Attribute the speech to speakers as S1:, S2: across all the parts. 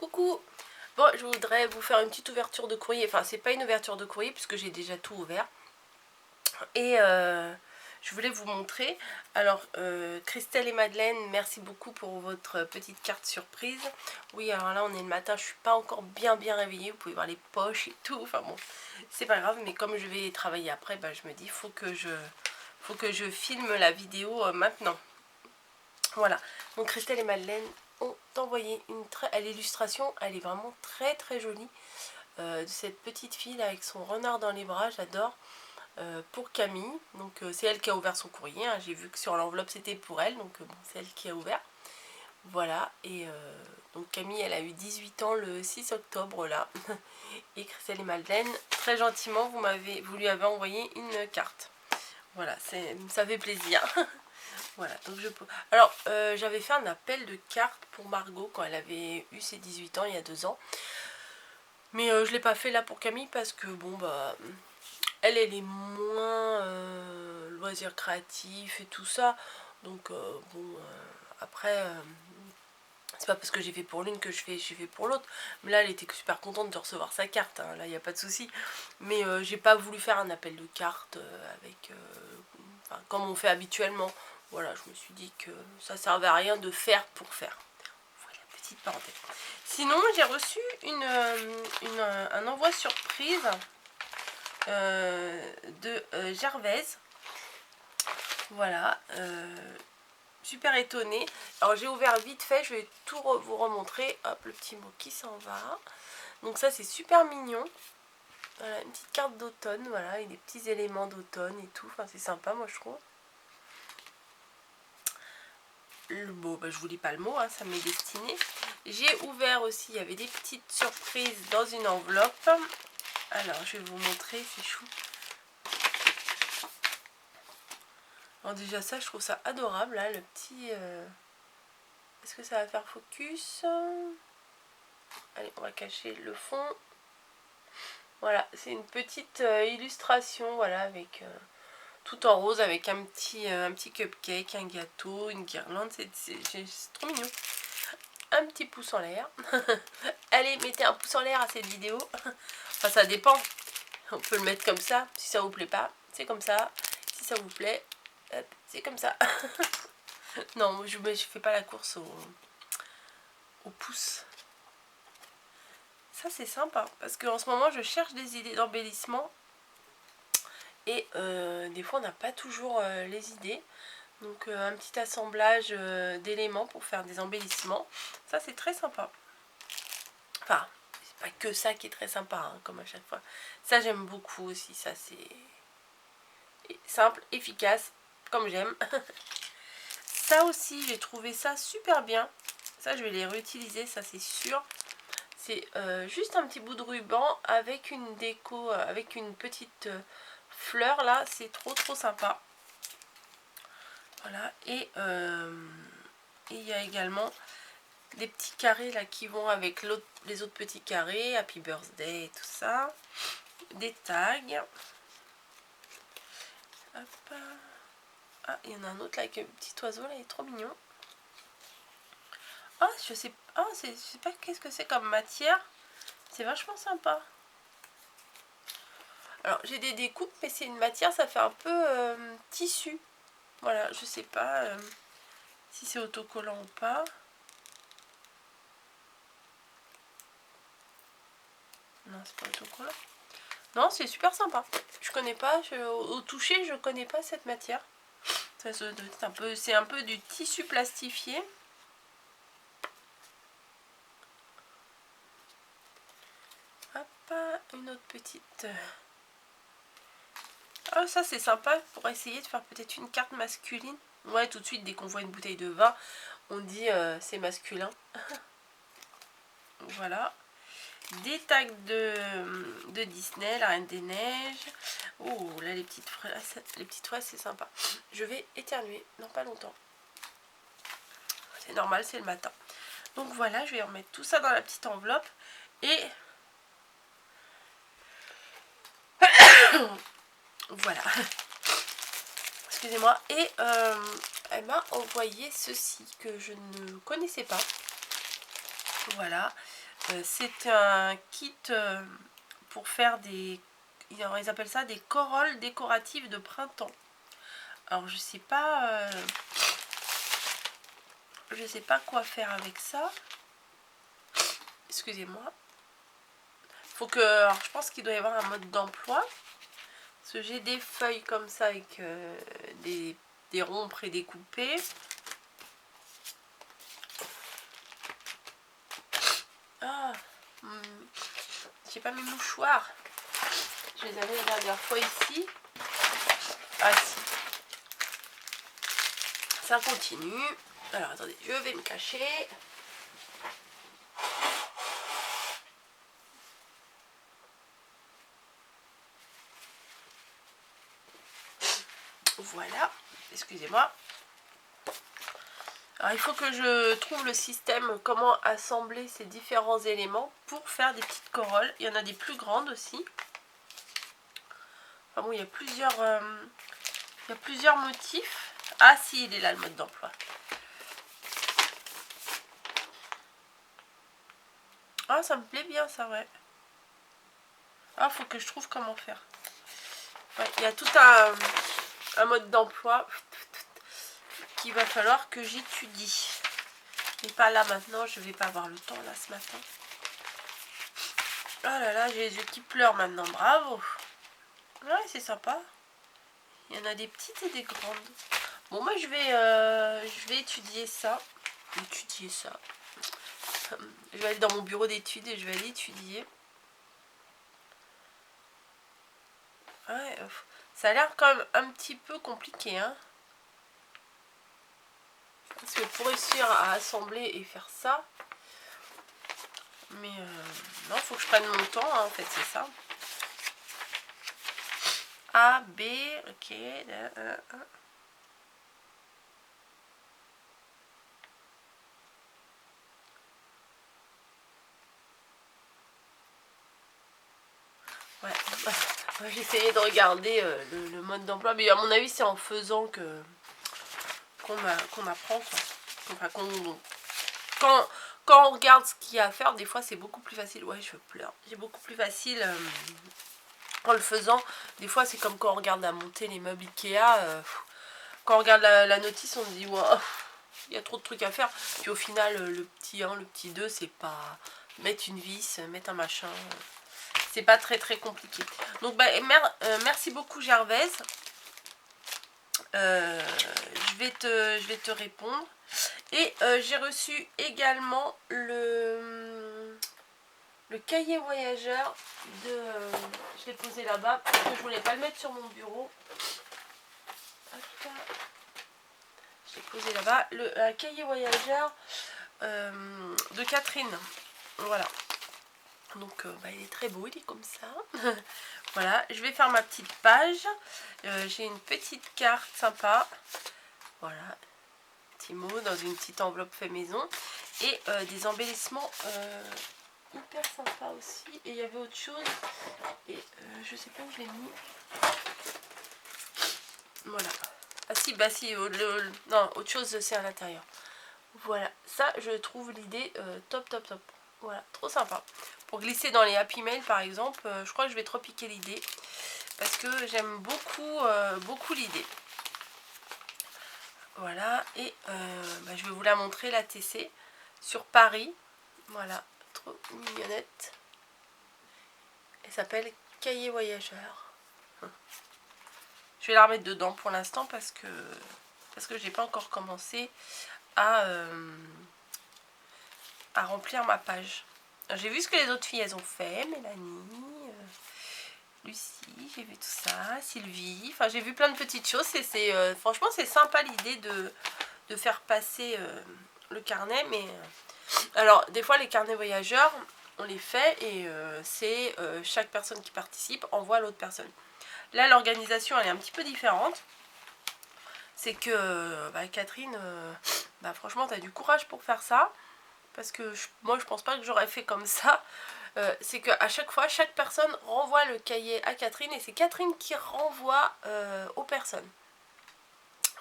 S1: Coucou. Bon, je voudrais vous faire une petite ouverture de courrier. Enfin, c'est pas une ouverture de courrier puisque j'ai déjà tout ouvert. Et je voulais vous montrer. Alors, Christelle et Madeleine, merci beaucoup pour votre petite carte surprise. Oui, alors là, on est le matin, je suis pas encore bien réveillée. Vous pouvez voir les poches et tout. Enfin bon, c'est pas grave. Mais comme je vais travailler après, bah, je me dis, faut que je filme la vidéo maintenant. Voilà. Donc, Christelle et Madeleine ont envoyé l'illustration, elle est vraiment très jolie, de cette petite fille là, avec son renard dans les bras, j'adore, pour Camille. Donc c'est elle qui a ouvert son courrier, hein. J'ai vu que sur l'enveloppe c'était pour elle, donc bon, c'est elle qui a ouvert. Voilà, et donc Camille elle a eu 18 ans le 6 octobre là, et Christelle et Madeleine, très gentiment, vous lui avez envoyé une carte. Voilà, ça fait plaisir. Voilà, donc alors, j'avais fait un appel de cartes pour Margot quand elle avait eu ses 18 ans il y a 2 ans. Mais je ne l'ai pas fait là pour Camille parce que bon bah elle est moins loisir créatif et tout ça. Donc bon après c'est pas parce que j'ai fait pour l'une que j'ai fait pour l'autre. Mais là elle était super contente de recevoir sa carte, hein. Là il n'y a pas de souci. Mais j'ai pas voulu faire un appel de cartes avec enfin, comme on fait habituellement. Voilà, je me suis dit que ça servait à rien de faire pour faire. Voilà, petite parenthèse. Sinon, j'ai reçu un envoi surprise de Gervaise. Voilà, super étonnée. Alors, j'ai ouvert vite fait, je vais tout vous remontrer. Hop, le petit mot qui s'en va. Donc ça, c'est super mignon. Voilà, une petite carte d'automne, voilà, avec des petits éléments d'automne et tout. Enfin, c'est sympa, moi, je trouve. Bon, bah, je vous lis pas le mot, hein, ça m'est destiné. J'ai ouvert aussi, il y avait des petites surprises dans une enveloppe. Alors, je vais vous montrer, c'est chou. Alors déjà ça, je trouve ça adorable, là, le petit... Est-ce que ça va faire focus? Allez, on va cacher le fond. Voilà, c'est une petite illustration, voilà, avec... tout en rose avec un petit cupcake, un gâteau, une guirlande, c'est trop mignon. Un petit pouce en l'air. Allez, mettez un pouce en l'air à cette vidéo. Enfin, ça dépend. On peut le mettre comme ça. Si ça vous plaît pas, c'est comme ça. Si ça vous plaît, c'est comme ça. Non, je fais pas la course au pouce. Ça, c'est sympa. Parce qu'en ce moment, je cherche des idées d'embellissement. Et des fois, on n'a pas toujours les idées. Donc un petit assemblage d'éléments pour faire des embellissements. Ça c'est très sympa. Enfin, c'est pas que ça qui est très sympa, hein, comme à chaque fois. Ça j'aime beaucoup aussi. Ça c'est simple, efficace, comme j'aime. Ça aussi j'ai trouvé ça super bien. Ça je vais les réutiliser, ça c'est sûr. C'est juste un petit bout de ruban avec une déco, avec une petite fleur là. C'est trop sympa. Voilà, et il y a également des petits carrés là qui vont avec les autres petits carrés, Happy Birthday et tout ça. Des tags. Hop. Ah, il y en a un autre là avec un petit oiseau là, il est trop mignon. Ah, je sais pas qu'est-ce que c'est comme matière. C'est vachement sympa. Alors, j'ai des découpes, mais c'est une matière, ça fait un peu tissu. Voilà, je sais pas si c'est autocollant ou pas. Non, c'est pas autocollant. Non, c'est super sympa. Je connais pas, au toucher, je connais pas cette matière. C'est un peu du tissu plastifié. Hop, une autre petite. Ah, ça c'est sympa pour essayer de faire peut-être une carte masculine. Ouais, tout de suite, dès qu'on voit une bouteille de vin, on dit c'est masculin. Voilà. Des tags de Disney, la Reine des Neiges. Oh, là, les petites fraises, c'est sympa. Je vais éternuer dans pas longtemps. C'est normal, c'est le matin. Donc voilà, je vais remettre tout ça dans la petite enveloppe. Et voilà. Excusez-moi. Et elle m'a envoyé ceci que je ne connaissais pas. Voilà. c'est un kit pour faire des... Ils appellent ça des corolles décoratives de printemps. Alors je sais pas quoi faire avec ça. Excusez-moi. Faut que... Alors je pense qu'il doit y avoir un mode d'emploi. Parce que j'ai des feuilles comme ça avec des ronds prédécoupés. Ah, j'ai pas mes mouchoirs. Je les avais la dernière fois ici. Ah si. Ça continue. Alors attendez, je vais me cacher. Voilà, excusez-moi. Alors il faut que je trouve le système, comment assembler ces différents éléments pour faire des petites corolles. Il y en a des plus grandes aussi. Enfin bon, il y a plusieurs motifs. Ah si, il est là le mode d'emploi. Ah, ça me plaît bien ça, ouais. Ah, faut que je trouve comment faire. Ouais, il y a tout un mode d'emploi qu'il va falloir que j'étudie. Mais pas là maintenant, je vais pas avoir le temps là ce matin. Oh là là, j'ai les yeux qui pleurent maintenant, bravo. Ouais, c'est sympa. Il y en a des petites et des grandes. Bon, moi je vais étudier ça. Je vais aller dans mon bureau d'études et je vais aller étudier. Ouais, ça a l'air quand même un petit peu compliqué, hein. Parce que pour réussir à assembler et faire ça, mais non, faut que je prenne mon temps, hein, en fait, c'est ça. A, B, ok. Ouais, j'ai essayé de regarder le mode d'emploi, mais à mon avis, c'est en faisant qu'on apprend, quoi. Enfin, quand on regarde ce qu'il y a à faire, des fois c'est beaucoup plus facile. Ouais, je pleure. C'est beaucoup plus facile en le faisant. Des fois, c'est comme quand on regarde à monter les meubles Ikea. Quand on regarde la notice, on se dit, wow, il y a trop de trucs à faire. Puis au final, le petit 1, le petit 2, c'est pas mettre une vis, mettre un machin. C'est pas très très compliqué. Donc, bah, merci beaucoup, Gervaise. Je vais te répondre. Et j'ai reçu également le cahier voyageur de... je l'ai posé là-bas parce que je voulais pas le mettre sur mon bureau. Je l'ai posé là-bas. Le cahier voyageur de Catherine. Voilà. Donc bah, il est très beau, il est comme ça. Voilà, je vais faire ma petite page. J'ai une petite carte sympa. Voilà. Petit mot dans une petite enveloppe fait maison. Et des embellissements hyper sympa aussi. Et il y avait autre chose. Et je sais pas où je l'ai mis. Voilà. Ah si, bah si, non, autre chose c'est à l'intérieur. Voilà, ça je trouve l'idée top top top. Voilà, trop sympa. Pour glisser dans les Happy Mail par exemple, je crois que je vais trop piquer l'idée. Parce que j'aime beaucoup l'idée. Voilà, et bah, je vais vous la montrer, la TC, sur Paris. Voilà, trop mignonnette. Elle s'appelle Cahier Voyageur. Je vais la remettre dedans pour l'instant parce que j'ai pas encore commencé à remplir ma page. J'ai vu ce que les autres filles elles ont fait, Mélanie, Lucie, j'ai vu tout ça, Sylvie, enfin j'ai vu plein de petites choses et franchement c'est sympa l'idée de faire passer le carnet, mais alors des fois les carnets voyageurs on les fait et c'est chaque personne qui participe envoie à l'autre personne. Là l'organisation elle est un petit peu différente. C'est que bah, Catherine, bah, franchement tu as du courage pour faire ça. Parce que moi je pense pas que j'aurais fait comme ça. C'est qu'à chaque fois, chaque personne renvoie le cahier à Catherine et c'est Catherine qui renvoie aux personnes.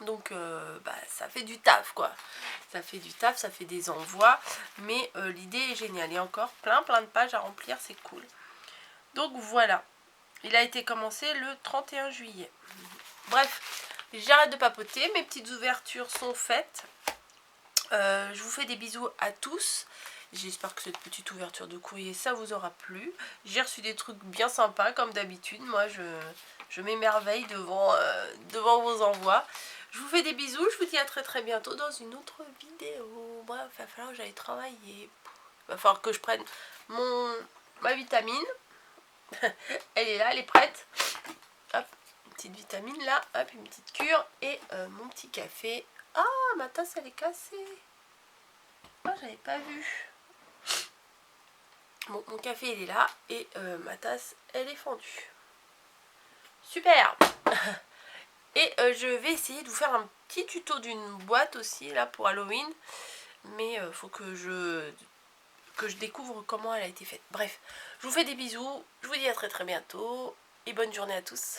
S1: Donc bah, ça fait du taf quoi. Ça fait du taf, ça fait des envois. Mais l'idée est géniale. Et encore plein de pages à remplir, c'est cool. Donc voilà. Il a été commencé le 31 juillet. Bref, j'arrête de papoter. Mes petites ouvertures sont faites. Je vous fais des bisous à tous. J'espère que cette petite ouverture de courrier, ça vous aura plu. J'ai reçu des trucs bien sympas, comme d'habitude. Moi, je m'émerveille devant vos envois. Je vous fais des bisous. Je vous dis à très bientôt dans une autre vidéo. Bref, il va falloir que j'aille travailler. Il va falloir que je prenne ma vitamine. Elle est là, elle est prête. Hop, une petite vitamine là. Hop, une petite cure. Et mon petit café. Ah, ma tasse, elle est cassée. Ah, j'avais pas vu. Bon, mon café il est là et ma tasse elle est fendue. Super. Et je vais essayer de vous faire un petit tuto d'une boîte aussi là pour Halloween. Mais faut que je découvre comment elle a été faite. Bref, je vous fais des bisous. Je vous dis à très bientôt. Et bonne journée à tous.